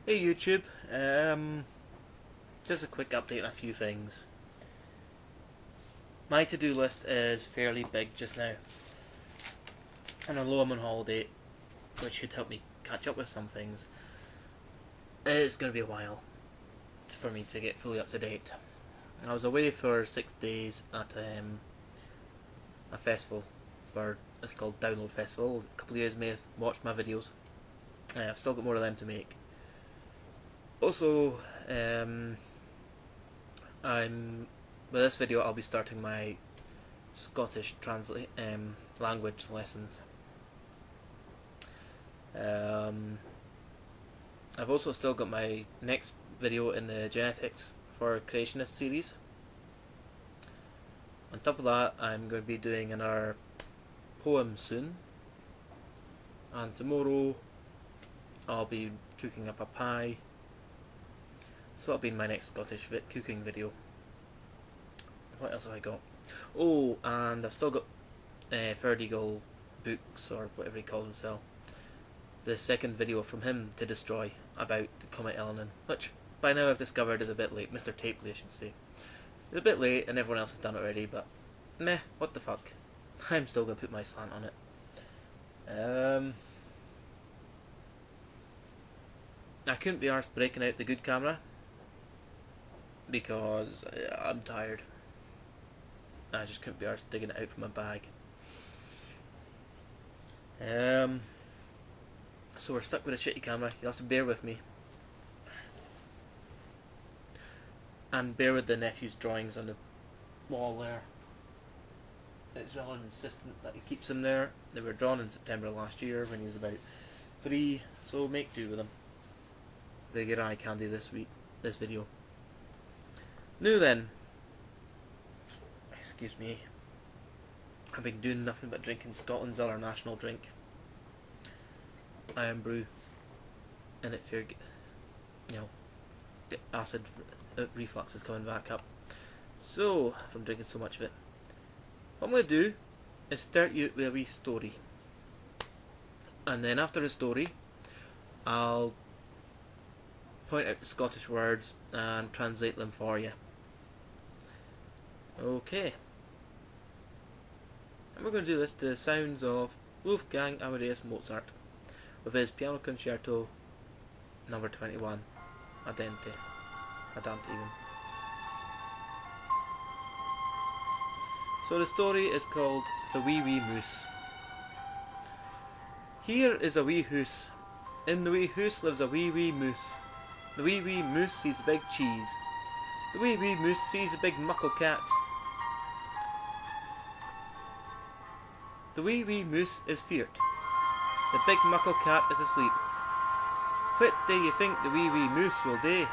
Hey YouTube, just a quick update on a few things. My to-do list is fairly big just now, and although I'm on holiday, which should help me catch up with some things, it's going to be a while for me to get fully up to date. I was away for 6 days at a festival it's called Download Festival. A couple of you may have watched my videos. I've still got more of them to make. Also, with this video I'll be starting my Scottish language lessons. I've also still got my next video in the genetics for creationist series. On top of that, I'm going to be doing another poem soon, and tomorrow I'll be cooking up a pie. So that'll be my next Scottish cooking video. What else have I got? Oh, and I've still got Ferdigal books, or whatever he calls himself. The second video from him to destroy about Comet Elenin, which by now I've discovered is a bit late. Mr. Tapley, I should say. It's a bit late and everyone else has done it already, but meh, what the fuck. I'm still going to put my slant on it. I couldn't be arsed breaking out the good camera because I'm tired. I just couldn't be arsed digging it out from my bag. So we're stuck with a shitty camera. You'll have to bear with me. And bear with the nephew's drawings on the wall there. It's rather insistent that he keeps them there. They were drawn in September last year when he was about 3, so make do with them. They get eye candy this video. Now then, excuse me, I've been doing nothing but drinking Scotland's other national drink, Iron Brew, and if you're, the acid reflux is coming back up. So, from drinking so much of it, what I'm going to do is start you with a wee story, and then after the story, I'll point out the Scottish words and translate them for you. Okay. And we're going to do this to the sounds of Wolfgang Amadeus Mozart with his Piano Concerto number 21, Andante even. So the story is called The Wee Wee Moose. Here is a wee hoose. In the wee hoose lives a wee wee moose. The wee wee moose sees a big cheese. The wee wee moose sees a big muckle cat. The wee wee moose is feart. The big muckle cat is asleep. What do you think the wee wee moose will do?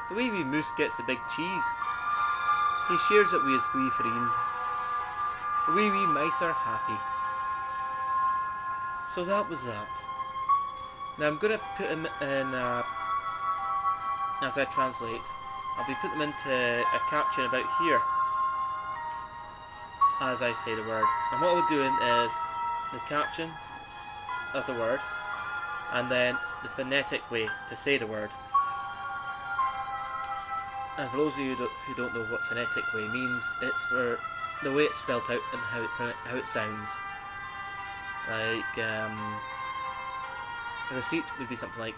The wee wee moose gets the big cheese. He shares it with his wee friend. The wee wee mice are happy. So that was that. Now I'm going to put him in, as I translate, I'll be putting them into a caption about here as I say the word. And what we're doing is the caption of the word and then the phonetic way to say the word. And for those of you who don't know what phonetic way means, it's for the way it's spelt out and how it sounds. Like, a receipt would be something like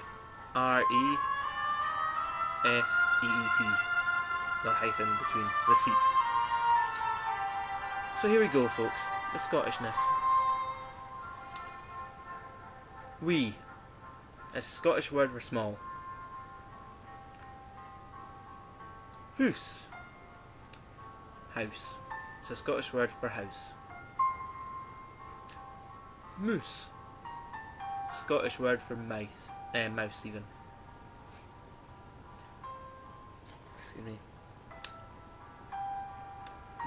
R-E-S-E-E-T, the hyphen between receipt. So here we go, folks, the Scottishness. Wee, a Scottish word for small. Hoose, house. It's a Scottish word for house. Moose, Scottish word for mouse even. Excuse me.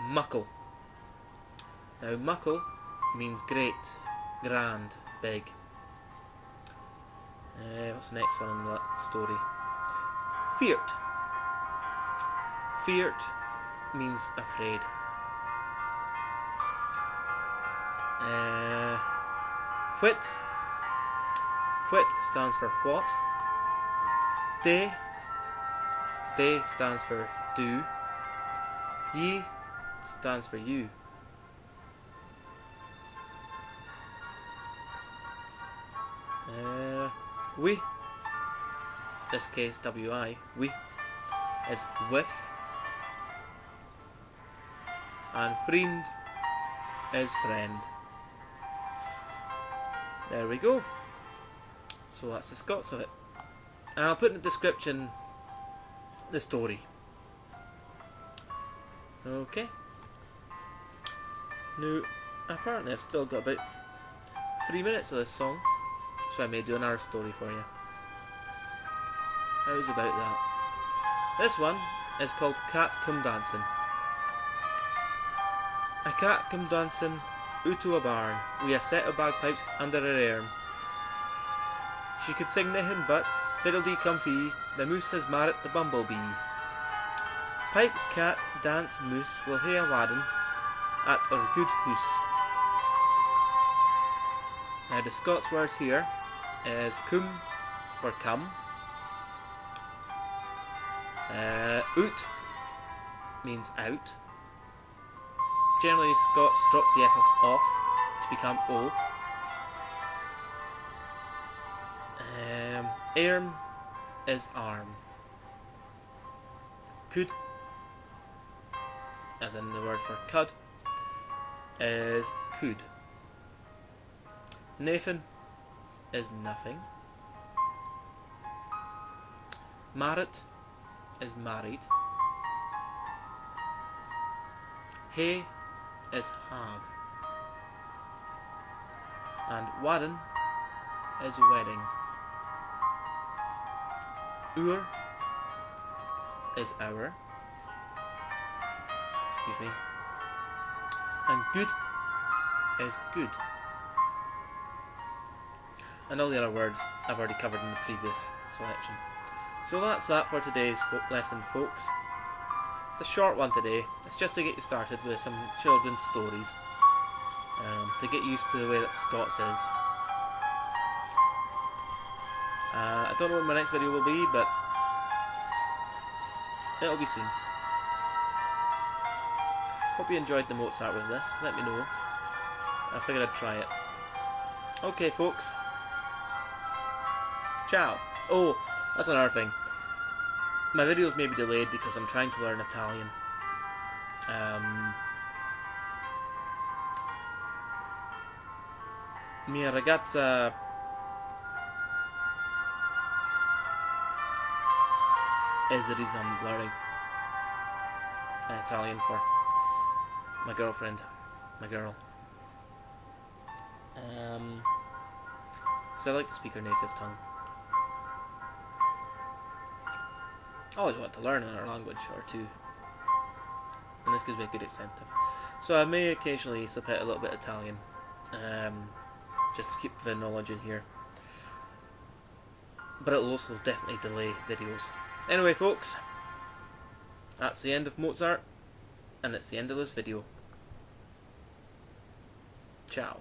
Muckle. Now muckle means great, grand, big. What's the next one in that story? Feart. Feart means afraid. Whit. Whit stands for what? De. De stands for do. Ye stands for you. We, this case wi, we, is with, and freend is friend. There we go. So that's the Scots of it. And I'll put in the description the story. Okay. Now, apparently I've still got about 3 minutes of this song, so I may do another story for you. How's about that? This one is called Cat Come Dancin. A cat come dancing out to a barn with a set of bagpipes under her airm. She could sing naethin but fiddle dee comfy, the moose has marrit the bumblebee. Pipe, cat, dance, moose will hae a waddin at her guid hoose. Now the Scots word here is cum for come. Out means out. Generally Scots drop the F of off to become O. Airm is arm. Could, as in the word for cud, is could. Naethin is nothing. Marrit is married. Hae is have. And waddin is wedding. Oor is hour. Excuse me. And guid is good. And all the other words I've already covered in the previous selection. So that's that for today's lesson, folks. It's a short one today. It's just to get you started with some children's stories, to get used to the way that Scots is. I don't know what my next video will be, but it'll be soon. Hope you enjoyed the Mozart with this. Let me know. I figured I'd try it. Okay, folks. Ciao. Oh, that's another thing. My videos may be delayed because I'm trying to learn Italian. Mia ragazza is the reason I'm learning Italian for my girlfriend, my girl. Because I like to speak her native tongue. I always want to learn another language or two, and this gives me a good incentive. So I may occasionally slip out a little bit of Italian, just to keep the knowledge in here. But it'll also definitely delay videos. Anyway, folks, that's the end of Mozart, and it's the end of this video. Ciao.